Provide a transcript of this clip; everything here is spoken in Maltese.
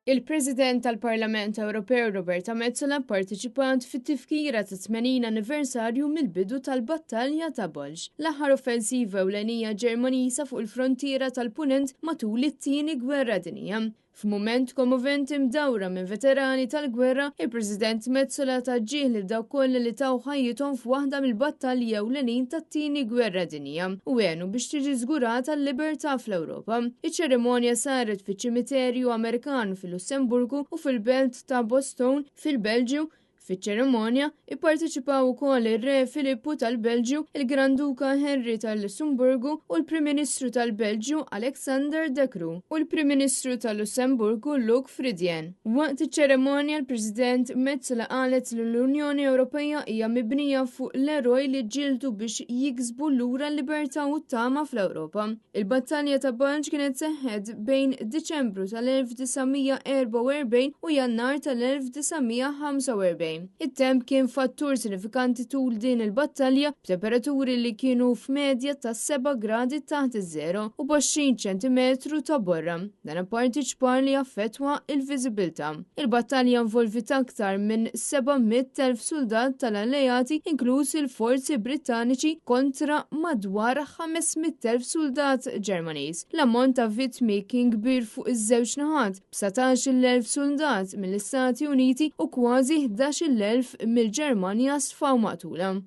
Il-President tal-Parlament Ewropew Roberta Metsola pparteċipant fit-tifkira ta' 80 anniversarju mill-bidu tal-Battalja ta' Bulġ, l-aħħar offensiva ewlenija Ġermaniża fuq il-frontiera tal-Punent matul it-tieni Gwerra Dinjija. F'mument kommoventi mdawra minn veterani tal-gwerra, il-President Metsola taġġieħ lil dawk kollha li taw ħajjithom f'waħda mill-battalji ewlenin tat-tieni Gwerra Dinjija u għenu biex tiġi żgurata l-libertà fl-Ewropa. Iċ-ċerimonja saret fiċ-ċimiterju Amerikan fil-Lussemburgu u fil-belt ta' Boston fil-Belġju. Fiċ-ċerimonja ipparteċipaw ukoll ir-Re Filippu tal-Belġju, il-Granduka Henry tal-Lussemburgu u l-Prim Ministru tal-Belġju Alexander De Croo u l-Prim Ministru tal-Lussemburgu Luc Fridjen. Waqt iċ-ċerimonja l-President Metsola qalet li l-Unjoni Ewropea hija mibnija fuq l-eroj li ġildu biex jiksbu lura l-libertà u t-tama fl-Ewropa. Il-Battalja ta' Bulġ kienet seħħet bejn Diċembru tal-1944 u Jannar tal-1945. It-temp kien fattur sinifikanti tul din il-battalja b'temperaturi li kienu f'medja ta' 7 gradi taħt iż-żero u 20 ċentimetru ta' borra. Dan appartiċipar li affettwa il-viżibilità. Il-battalja involvit aktar minn 700,000 soldat tal-Alleati, inkluż il-forzi Brittaniċi, kontra madwar 500,000 soldat Ġermaniż. L-ammont ta' vittmi kien kbir fuq iż-żewġ naħat, b'17,000 soldat mill-Istati Uniti u kważi 11,000 mill-Ġermanja sfaw maqtula.